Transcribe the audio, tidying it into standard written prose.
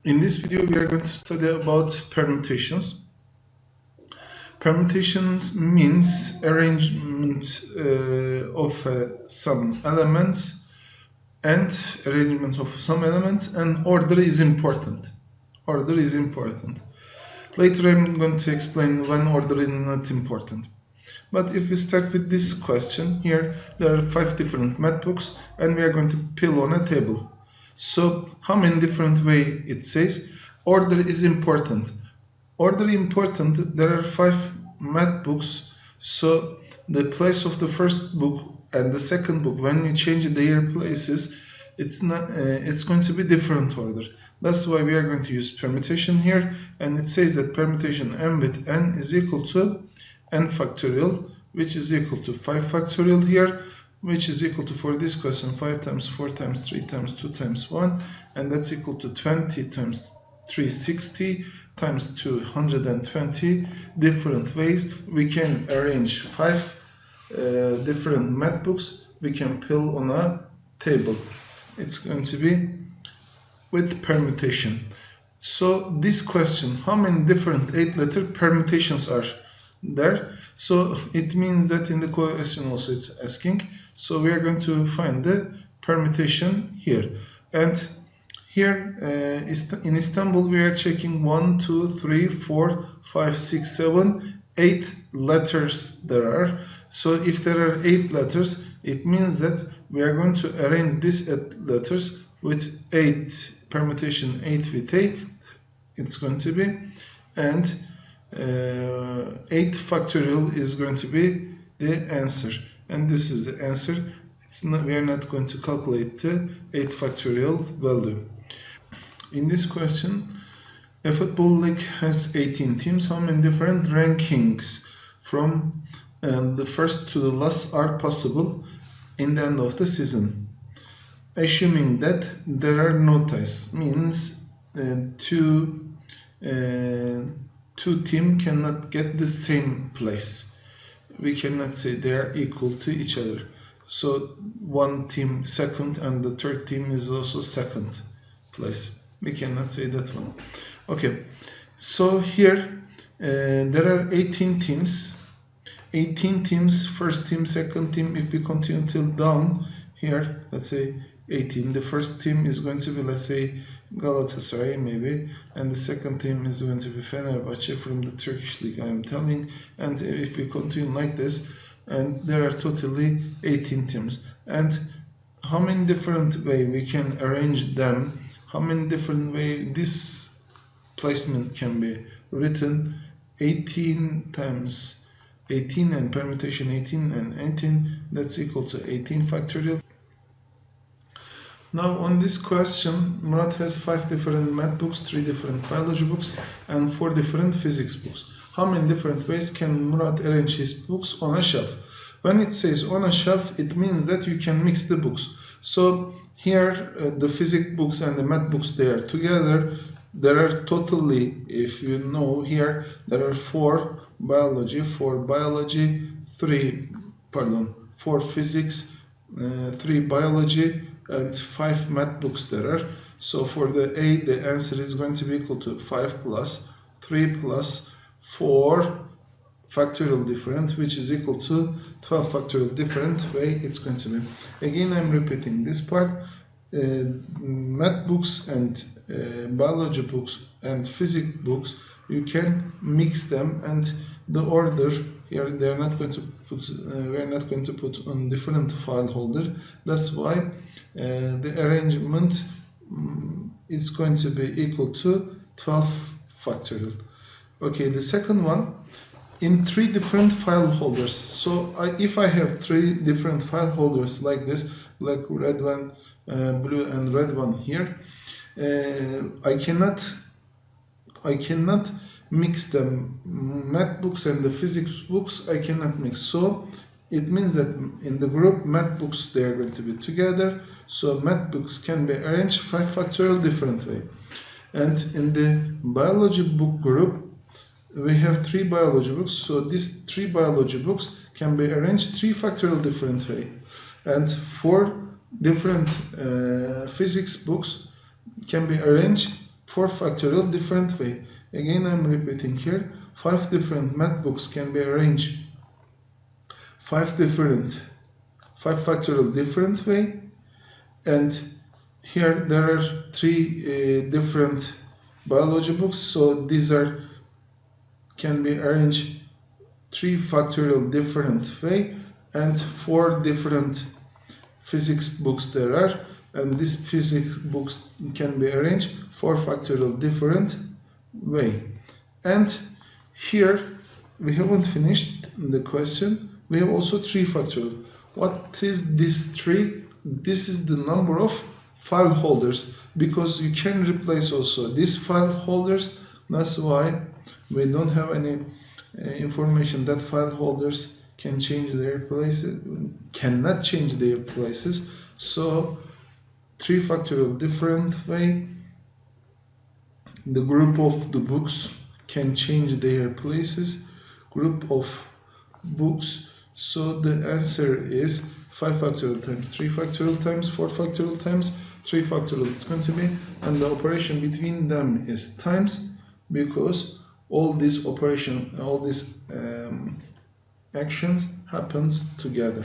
In this video, we are going to study about permutations. Permutations means arrangement of some elements, and arrangement of some elements, and order is important. Order is important. Later, I'm going to explain when order is not important. But if we start with this question, here there are 5 different matbooks, and we are going to pile on a table. So, how many different ways it says? Order is important. Order important, there are 5 matbooks, so the place of the first book and the second book, when you change their places, it's going to be different order. That's why we are going to use permutation here, and it says that permutation m with n is equal to n factorial, which is equal to 5 factorial here, which is equal to, for this question, 5 times 4 times 3 times 2 times 1, and that's equal to 20 times 360 times 220 different ways. We can arrange 5 different matbooks. We can pile on a table. It's going to be with permutation. So this question, how many different 8-letter permutations are there? So it means that in the question also it's asking. So we are going to find the permutation here. And here in Istanbul we are checking 1, 2, 3, 4, 5, 6, 7, 8 letters there are. So if there are 8 letters, it means that we are going to arrange these 8 letters with 8 permutation, 8 with 8 it's going to be, and 8 factorial is going to be the answer, and this is the answer. We are not going to calculate the 8 factorial value. In this question, a football league has 18 teams. How many different rankings from the first to the last are possible in the end of the season? Assuming that there are no ties, means two teams cannot get the same place. We cannot say they are equal to each other. So one team second and the third team is also second place. We cannot say that one. Okay, so here there are 18 teams. 18 teams, first team, second team. If we continue till down here, let's say 18. The first team is going to be, let's say, Galatasaray maybe, and the second team is going to be Fenerbahce from the Turkish league, I am telling. And if we continue like this, and there are totally 18 teams, and how many different ways we can arrange them, how many different ways this placement can be written. 18 times 18 and permutation 18 and 18, that's equal to 18 factorial. Now on this question, Murat has 5 different math books, 3 different biology books, and 4 different physics books. How many different ways can Murat arrange his books on a shelf? When it says on a shelf, it means that you can mix the books. So here the physics books and the math books, they are together. There are totally, if you know here, there are 4 biology, 4 physics, 3 biology, and 5 math books there are. So for the A, the answer is going to be equal to 5 plus 3 plus 4 factorial different, which is equal to 12 factorial different way it's going to be. Again, I'm repeating this part. Math books and biology books and physics books, you can mix them, and the order here they are not going to put. We are not going to put on different file holder. That's why the arrangement is going to be equal to 12 factorial. Okay, the second one, in 3 different file holders. So if I have 3 different file holders like this, black, red one, blue and red one here, I cannot mix them. Math books and the physics books I cannot mix. So it means that in the group math books they are going to be together. So math books can be arranged 5 factorial different way. And in the biology book group we have 3 biology books. So these 3 biology books can be arranged 3 factorial different way. And 4 different physics books can be arranged 4 factorial different way. Again, I'm repeating here, 5 different math books can be arranged 5 factorial different way, and here there are 3 different biology books, so these can be arranged 3 factorial different way, and 4 different physics books there are, and these physics books can be arranged 4 factorial different way. And here we haven't finished the question. We have also 3 factorial. What is this 3? This is the number of file holders, because you can replace also these file holders. That's why we don't have any information that file holders can change their places, cannot change their places. So 3 factorial different way, the group of the books can change their places, group of books. So the answer is 5 factorial times 3 factorial times 4 factorial times 3 factorial is going to be, and the operation between them is times, because all these actions happens together.